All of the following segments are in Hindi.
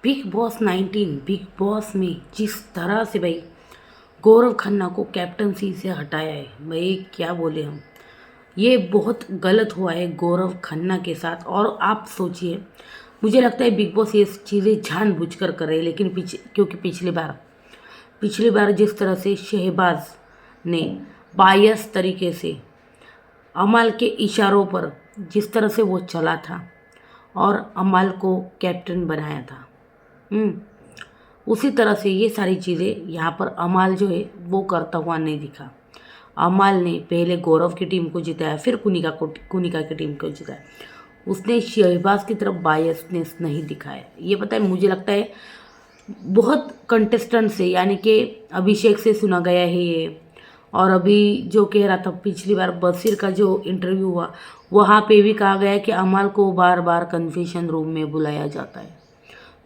बिग बॉस 19 बिग बॉस में जिस तरह से भाई गौरव खन्ना को कैप्टनसी से हटाया है, भाई क्या बोले हम। ये बहुत गलत हुआ है गौरव खन्ना के साथ। और आप सोचिए, मुझे लगता है बिग बॉस ये चीज़ें जानबूझकर कर रहे हैं, लेकिन क्योंकि पिछली बार जिस तरह से शहबाज ने बायस तरीके से अमल के इशारों पर जिस तरह से वो चला था और अमल को कैप्टन बनाया था, उसी तरह से ये सारी चीज़ें यहाँ पर अमाल जो है वो करता हुआ नहीं दिखा। अमाल ने पहले गौरव की टीम को जिताया, फिर कुनिका की टीम को जिताया। उसने शहबाज की तरफ बायसनेस नहीं दिखाया। ये पता है, मुझे लगता है बहुत कंटेस्टेंट से, यानी कि अभिषेक से सुना गया है ये। और अभी जो कह रहा था पिछली बार बशीर का जो इंटरव्यू हुआ, वहाँ पे भी कहा गया कि अमाल को बार बार कन्फेशन रूम में बुलाया जाता है।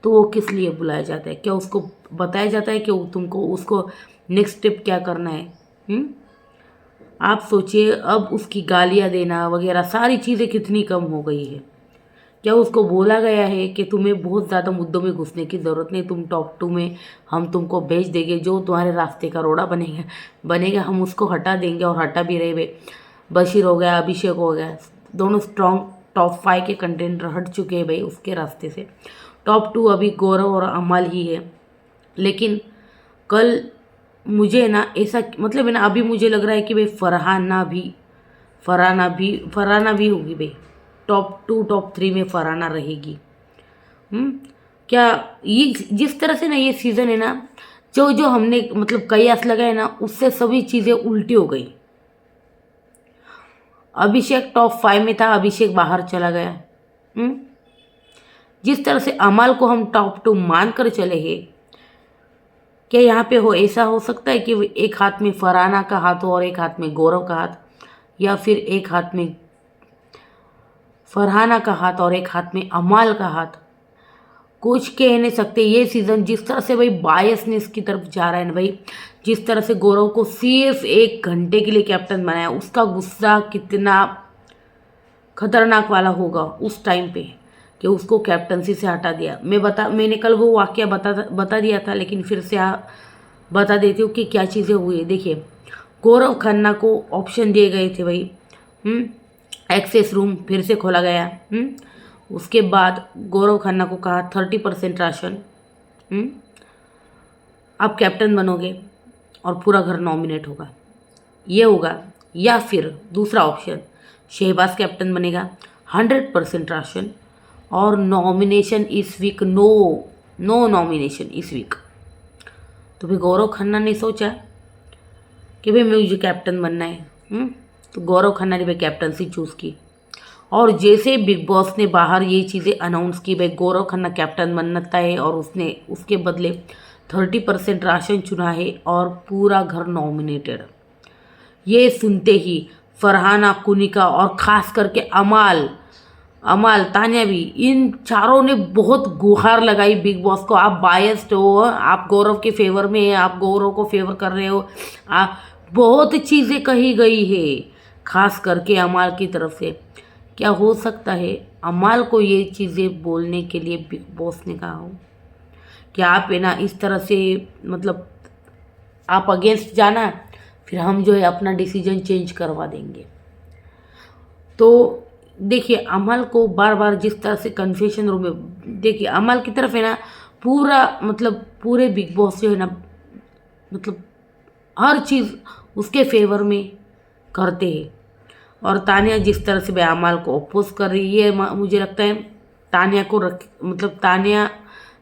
तो वो किस लिए बुलाया जाता है? क्या उसको बताया जाता है कि तुमको उसको नेक्स्ट स्टेप क्या करना है? आप सोचिए, अब उसकी गालियाँ देना वगैरह सारी चीज़ें कितनी कम हो गई है। क्या उसको बोला गया है कि तुम्हें बहुत ज़्यादा मुद्दों में घुसने की ज़रूरत नहीं, तुम टॉप 2 में हम तुमको भेज देंगे, जो तुम्हारे रास्ते का रोड़ा बनेगा हम उसको हटा देंगे। और हटा भी रहे भाई। बशीर हो गया, अभिषेक हो गया, दोनों स्ट्रॉन्ग टॉप 5 के कंटेंटर हट चुके हैं भाई उसके रास्ते से। टॉप 2 अभी गौरव और अमल ही है। लेकिन कल मुझे ना ऐसा मतलब है ना, अभी मुझे लग रहा है कि भाई फरहाना भी होगी भाई। टॉप 2 टॉप 3 में फरहाना रहेगी। क्या ये जिस तरह से ना ये सीज़न है ना, जो जो हमने मतलब कयास लगाए ना, उससे सभी चीज़ें उल्टी हो गई। अभिषेक टॉप 5 में था, अभिषेक बाहर चला गया। जिस तरह से अमल को हम टॉप 2 मान कर चले हैं, क्या यहाँ पे ऐसा हो सकता है कि एक हाथ में फरहाना का हाथ हो और एक हाथ में गौरव का हाथ, या फिर एक हाथ में फरहाना का हाथ और एक हाथ में अमल का हाथ? कुछ कह नहीं सकते। ये सीज़न जिस तरह से भाई बायसनेस की तरफ जा रहा है ना भाई, जिस तरह से गौरव को सिर्फ 1 घंटे के लिए कैप्टन बनाया, उसका गुस्सा कितना खतरनाक वाला होगा उस टाइम पे कि उसको कैप्टनसी से हटा दिया। मैंने कल वो वाकया बता दिया था, लेकिन फिर से बता देती हूँ कि क्या चीज़ें हुई। देखिए, गौरव खन्ना को ऑप्शन दिए गए थे भाई। एक्सेस रूम फिर से खोला गया। उसके बाद गौरव खन्ना को कहा 30% राशन, आप कैप्टन बनोगे और पूरा घर नॉमिनेट होगा, ये होगा। या फिर दूसरा ऑप्शन, शहबाज कैप्टन बनेगा, 100% राशन और नॉमिनेशन इस वीक, नो नॉमिनेशन इस वीक। तो फिर गौरव खन्ना ने सोचा कि भाई मुझे कैप्टन बनना है। तो गौरव खन्ना ने भाई कैप्टनसी चूज़ की। और जैसे बिग बॉस ने बाहर ये चीज़ें अनाउंस की भाई गौरव खन्ना कैप्टन बनता है और उसने उसके बदले 30% राशन चुना है और पूरा घर नॉमिनेटेड, ये सुनते ही फरहाना, कुनिका और ख़ास करके अमाल तान्या भी, इन चारों ने बहुत गुहार लगाई बिग बॉस को। आप बायस्ड हो, आप गौरव के फेवर में हैं, आप गौरव को फेवर कर रहे हो, आप बहुत चीज़ें कही गई है खास करके अमाल की तरफ से। क्या हो सकता है अमाल को ये चीज़ें बोलने के लिए बिग बॉस ने कहा हो कि आप है ना इस तरह से, मतलब आप अगेंस्ट जाना, फिर हम जो है अपना डिसीजन चेंज करवा देंगे। तो देखिए, अमल को बार बार जिस तरह से कन्फेशन रूम में, देखिए अमल की तरफ है ना पूरा, मतलब पूरे बिग बॉस जो है ना, मतलब हर चीज़ उसके फेवर में करते हैं। और तानिया जिस तरह से अमल को अपोज कर रही है, मुझे लगता है तानिया को मतलब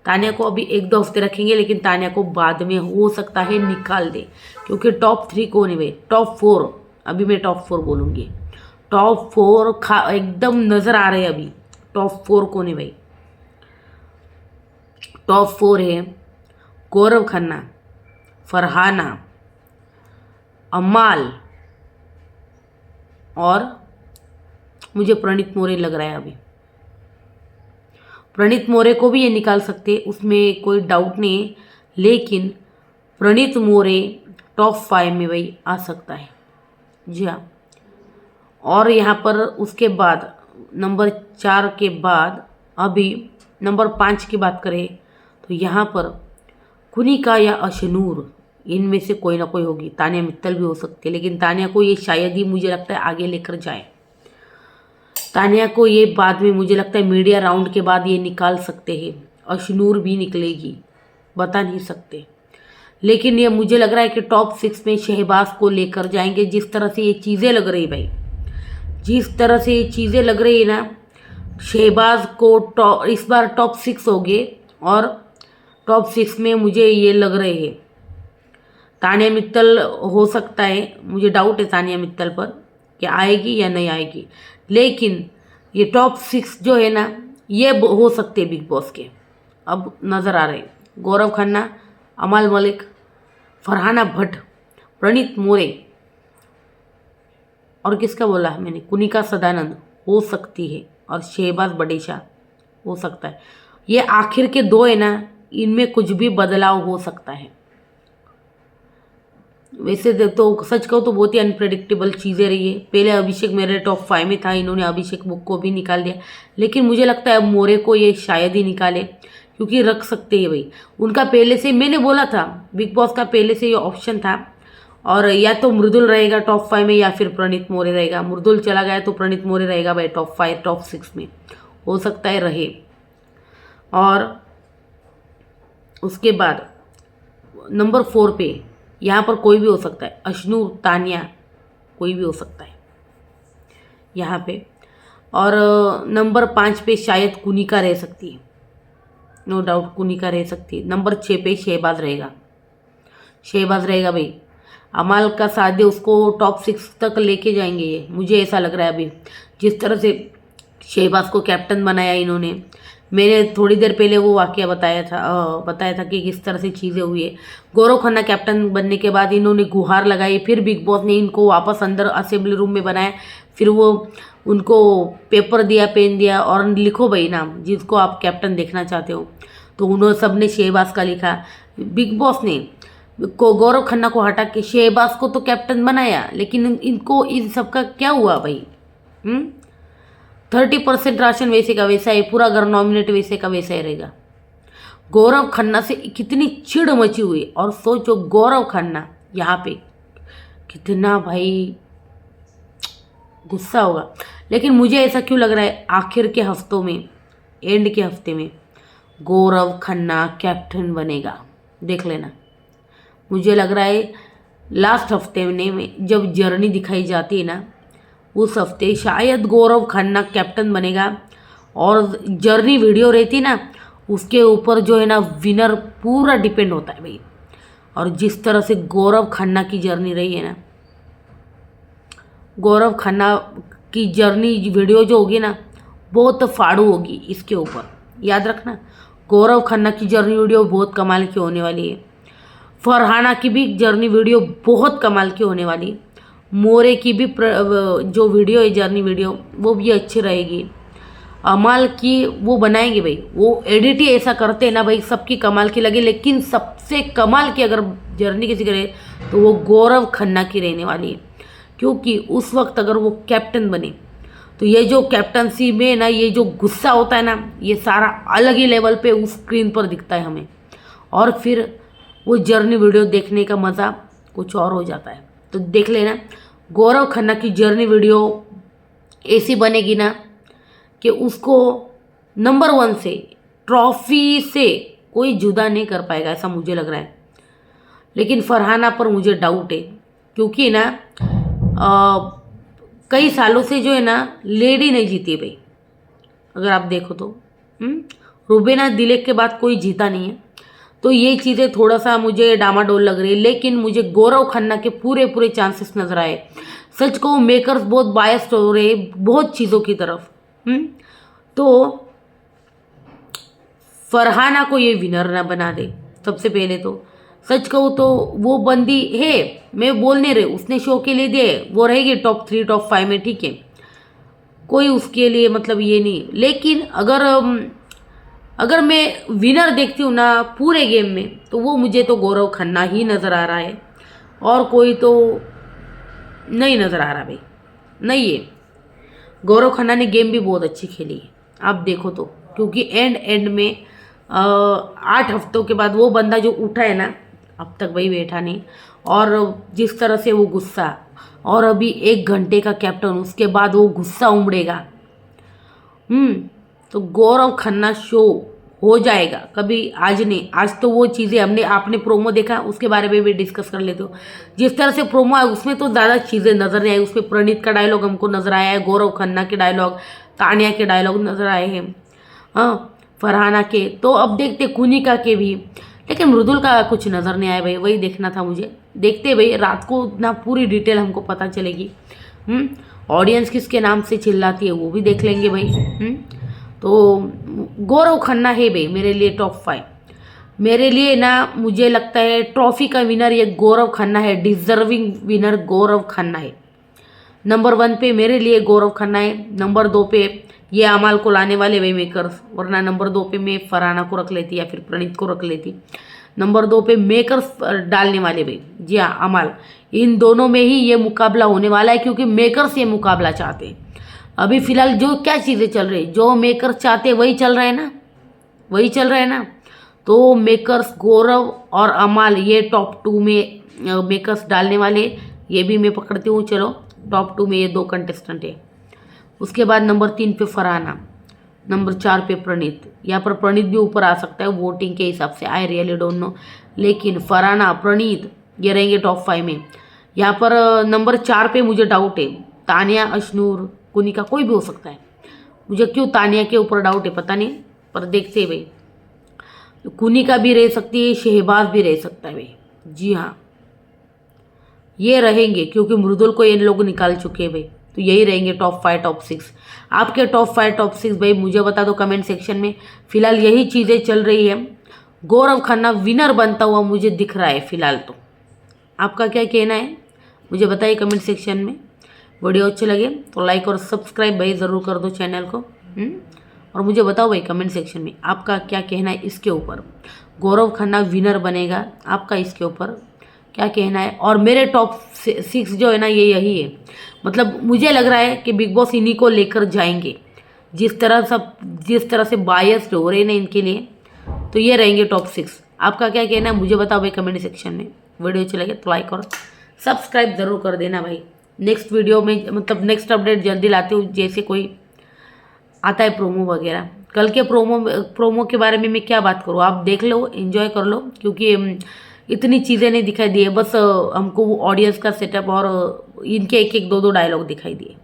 तानिया को अभी 1-2 हफ्ते रखेंगे, लेकिन तानिया को बाद में हो सकता है निकाल दे। क्योंकि टॉप 3 कौन है भाई? टॉप 4, अभी मैं टॉप 4 बोलूँगी। टॉप 4 एकदम नज़र आ रहे हैं अभी। टॉप 4 कौन है भाई? टॉप 4 है गौरव खन्ना, फरहाना, अमाल और मुझे प्रणीत मोरे लग रहा है अभी। प्रणीत मोरे को भी ये निकाल सकते, उसमें कोई डाउट नहीं है, लेकिन प्रणीत मोरे टॉप 5 में भाई आ सकता है। जी हाँ। और यहाँ पर उसके बाद नंबर 4 के बाद अभी नंबर 5 की बात करें तो यहाँ पर कुनिका या अशनूर इनमें से कोई ना कोई होगी। तानिया मित्तल भी हो सकती है, लेकिन तानिया को ये शायद ही मुझे लगता है आगे लेकर जाए। तानिया को ये बाद में मुझे लगता है मीडिया राउंड के बाद ये निकाल सकते हैं। अशनूर भी निकलेगी, बता नहीं सकते, लेकिन ये मुझे लग रहा है कि टॉप 6 में शहबाज को लेकर जाएंगे। जिस तरह से ये चीज़ें लग रही भाई, जिस तरह से ये चीज़ें लग रही है ना, शहबाज को इस बार टॉप 6 हो गए। और टॉप 6 में मुझे ये लग रहे हैं तानिया मित्तल हो सकता है, मुझे डाउट है तानिया मित्तल पर कि आएगी या नहीं आएगी, लेकिन ये टॉप 6 जो है ना ये हो सकते बिग बॉस के। अब नज़र आ रहे हैं गौरव खन्ना, अमाल मलिक, फरहाना भट्ट, प्रणीत मोरे और किसका बोला मैंने, कुनिका सदानंद हो सकती है, और शहबाज बडेशा हो सकता है। ये आखिर के 2 है ना, इनमें कुछ भी बदलाव हो सकता है। वैसे तो सच कहूँ तो बहुत ही अनप्रेडिक्टेबल चीज़ें रही है। पहले अभिषेक मेरे टॉप 5 में था, इन्होंने अभिषेक बुक को भी निकाल दिया, लेकिन मुझे लगता है अब मोरे को ये शायद ही निकाले, क्योंकि रख सकते हैं भाई। उनका पहले से मैंने बोला था, बिग बॉस का पहले से ये ऑप्शन था, और या तो मृदुल रहेगा टॉप 5 में या फिर प्रणीत मोरे रहेगा। मृदुल चला गया तो प्रणीत मोरे रहेगा भाई टॉप 5 टॉप 6 में, हो सकता है रहे। और उसके बाद नंबर 4 पे यहाँ पर कोई भी हो सकता है, अशनूर, तानिया, कोई भी हो सकता है यहाँ पे। और नंबर 5 पे शायद कुनिका रह सकती है, नो डाउट कुनिका रह सकती है। नंबर 6 पे शहबाज रहेगा, शहबाज रहेगा भाई। अमाल का साथ दे, उसको टॉप 6 तक लेके जाएंगे ये, मुझे ऐसा लग रहा है अभी। जिस तरह से शहबाज को कैप्टन बनाया इन्होंने, मैंने थोड़ी देर पहले वो वाकया बताया था कि किस तरह से चीज़ें हुई है। गौरव खन्ना कैप्टन बनने के बाद इन्होंने गुहार लगाई, फिर बिग बॉस ने इनको वापस अंदर असेंबली रूम में बनाया, फिर वो उनको पेपर दिया, पेन दिया और लिखो भाई नाम जिसको आप कैप्टन देखना चाहते हो। तो उन्होंने सबने शहबाज का लिखा। बिग बॉस ने गौरव खन्ना को हटा के शहबाज को तो कैप्टन बनाया, लेकिन इनको इन सबका क्या हुआ भाई? 30% राशन वैसे का वैसा है, पूरा घर नॉमिनेट वैसे का वैसा ही रहेगा। गौरव खन्ना से कितनी चिढ़ मची हुई, और सोचो गौरव खन्ना यहाँ पे कितना भाई गुस्सा होगा। लेकिन मुझे ऐसा क्यों लग रहा है आखिर के हफ्तों में, एंड के हफ्ते में गौरव खन्ना कैप्टन बनेगा, देख लेना। मुझे लग रहा है लास्ट हफ्ते में जब जर्नी दिखाई जाती है ना, उस हफ्ते शायद गौरव खन्ना कैप्टन बनेगा, और जर्नी वीडियो रहती ना उसके ऊपर जो है ना विनर पूरा डिपेंड होता है भाई। और जिस तरह से गौरव खन्ना की जर्नी रही है ना, गौरव खन्ना की जर्नी वीडियो जो होगी ना बहुत फाड़ू होगी इसके ऊपर, याद रखना। गौरव खन्ना की जर्नी वीडियो बहुत कमाल की होने वाली है। फरहाना की भी जर्नी वीडियो बहुत कमाल की होने वाली है। मोरे की भी जो वीडियो है जर्नी वीडियो वो भी अच्छी रहेगी। अमाल की वो बनाएंगे भाई, वो एडिट ही ऐसा करते हैं ना भाई, सबकी कमाल की लगे। लेकिन सबसे कमाल की अगर जर्नी किसी करे तो वो गौरव खन्ना की रहने वाली है, क्योंकि उस वक्त अगर वो कैप्टन बने तो ये जो कैप्टनसी में ना ये जो गुस्सा होता है ना, ये सारा अलग ही लेवल पे उस स्क्रीन पर दिखता है हमें, और फिर वो जर्नी वीडियो देखने का मज़ा कुछ और हो जाता है। तो देख लेना गौरव खन्ना की जर्नी वीडियो ऐसी बनेगी ना कि उसको नंबर 1 से, ट्रॉफी से कोई जुदा नहीं कर पाएगा, ऐसा मुझे लग रहा है। लेकिन फरहाना पर मुझे डाउट है, क्योंकि ना कई सालों से जो है ना लेडी नहीं जीती भाई, अगर आप देखो तो। रुबीना दिलेक के बाद कोई जीता नहीं है, तो ये चीज़ें थोड़ा सा मुझे डामाडोल लग रही है। लेकिन मुझे गौरव खन्ना के पूरे चांसेस नजर आए। सच कहूँ मेकर्स बहुत बायस्ड हो रहे बहुत चीज़ों की तरफ। तो फरहाना को ये विनर ना बना दे सबसे पहले तो। सच कहूँ तो वो बंदी है, मैं बोल नहीं रही, उसने शो के लिए दे, वो रहेगी टॉप 3 टॉप 5 में, ठीक है, कोई उसके लिए मतलब ये नहीं। लेकिन अगर मैं विनर देखती हूँ ना पूरे गेम में, तो वो मुझे तो गौरव खन्ना ही नज़र आ रहा है, और कोई तो नहीं नज़र आ रहा भाई, नहीं है। गौरव खन्ना ने गेम भी बहुत अच्छी खेली है, आप देखो तो, क्योंकि एंड में 8 हफ्तों के बाद वो बंदा जो उठा है ना, अब तक वही बैठा नहीं, और जिस तरह से वो गुस्सा, और अभी 1 घंटे का कैप्टन, उसके बाद वो गुस्सा उमड़ेगा। तो गौरव खन्ना शो हो जाएगा कभी, आज नहीं, आज तो वो चीज़ें हमने, आपने प्रोमो देखा, उसके बारे में भी डिस्कस कर लेते हो। जिस तरह से प्रोमो है उसमें तो ज़्यादा चीज़ें नज़र नहीं आई, उसमें प्रणीत का डायलॉग हमको नज़र आया है, गौरव खन्ना के डायलॉग, तानिया के डायलॉग नज़र आए हैं, हाँ, फरहाना के, तो अब देखते कुनिका के भी, लेकिन मृदुल का कुछ नज़र नहीं आया भाई, वही देखना था मुझे। देखते भाई, रात को ना पूरी डिटेल हमको पता चलेगी। ऑडियंस किसके नाम से चिल्लाती है वो भी देख लेंगे भाई। तो गौरव खन्ना है भाई मेरे लिए टॉप 5। मेरे लिए ना मुझे लगता है ट्रॉफी का विनर ये गौरव खन्ना है, डिजर्विंग विनर गौरव खन्ना है। नंबर 1 पे मेरे लिए गौरव खन्ना है, नंबर 2 पे ये अमाल को लाने वाले वे मेकर्स, वरना नंबर 2 पे मैं फरहाना को रख लेती या फिर प्रणीत को रख लेती। नंबर 2 पे मेकर्स डालने वाले भाई, जी हाँ अमाल, इन दोनों में ही ये मुकाबला होने वाला है, क्योंकि मेकर्स ये मुकाबला चाहते हैं। अभी फिलहाल जो क्या चीज़ें चल रही, जो मेकर्स चाहते हैं वही चल रहा है ना, वही चल रहा है ना। तो मेकर्स गौरव और अमाल ये टॉप 2 में मेकर्स डालने वाले, ये भी मैं पकड़ती हूँ। चलो टॉप 2 में ये 2 कंटेस्टेंट है। उसके बाद नंबर 3 पे फरहाना, नंबर 4 पे प्रणीत। यहाँ पर प्रणीत भी ऊपर आ सकता है वोटिंग के हिसाब से, आई रियली डोंट नो, लेकिन फरहाना प्रणीत ये रहेंगे टॉप 5 में। यहाँ पर नंबर 4 पे मुझे डाउट है, तानिया, अशनूर, कुनिका, कोई भी हो सकता है। मुझे क्यों तानिया के ऊपर डाउट है पता नहीं, पर देखते हैं भाई। कुनिका भी रह सकती है, शहबाज भी रह सकता है भाई, जी हाँ ये रहेंगे, क्योंकि मृदुल को ये लोग निकाल चुके हैं भाई। तो यही रहेंगे टॉप 5 टॉप 6। आपके टॉप 5 टॉप 6 भाई मुझे बता दो कमेंट सेक्शन में। फिलहाल यही चीज़ें चल रही है, गौरव खन्ना विनर बनता हुआ मुझे दिख रहा है फिलहाल। तो आपका क्या कहना है मुझे बताइए कमेंट सेक्शन में। वीडियो अच्छे लगे तो लाइक और सब्सक्राइब भाई ज़रूर कर दो चैनल को। और मुझे बताओ भाई कमेंट सेक्शन में आपका क्या कहना है इसके ऊपर, गौरव खन्ना विनर बनेगा, आपका इसके ऊपर क्या कहना है। और मेरे टॉप 6 जो है ना ये यही है, मतलब मुझे लग रहा है कि बिग बॉस इन्हीं को लेकर जाएंगे, जिस तरह से बायस्ड हो रहे हैं ना इनके लिए, तो ये रहेंगे टॉप 6। आपका क्या कहना है मुझे बताओ भाई कमेंट सेक्शन में। वीडियो अच्छी लगे तो लाइक और सब्सक्राइब ज़रूर कर देना भाई। नेक्स्ट वीडियो में मतलब नेक्स्ट अपडेट जल्दी लाती हूँ, जैसे कोई आता है प्रोमो वगैरह। कल के प्रोमो के बारे में मैं क्या बात करूँ, आप देख लो, एंजॉय कर लो, क्योंकि इतनी चीज़ें नहीं दिखाई दी है, बस हमको वो ऑडियंस का सेटअप और इनके एक एक 2 डायलॉग दिखाई दिए।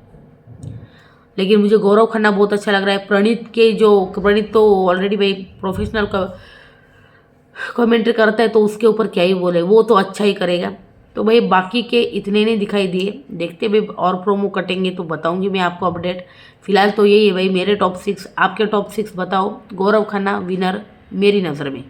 लेकिन मुझे गौरव खन्ना बहुत अच्छा लग रहा है। प्रणीत तो ऑलरेडी भाई प्रोफेशनल कमेंट्री करता है, तो उसके ऊपर क्या ही बोले, वो तो अच्छा ही करेगा। तो भाई बाकी के इतने नहीं दिखाई दिए, देखते भाई और प्रोमो कटेंगे तो बताऊंगी मैं आपको अपडेट। फिलहाल तो यही है भाई मेरे टॉप 6। आपके टॉप 6 बताओ, गौरव खन्ना विनर मेरी नज़र में।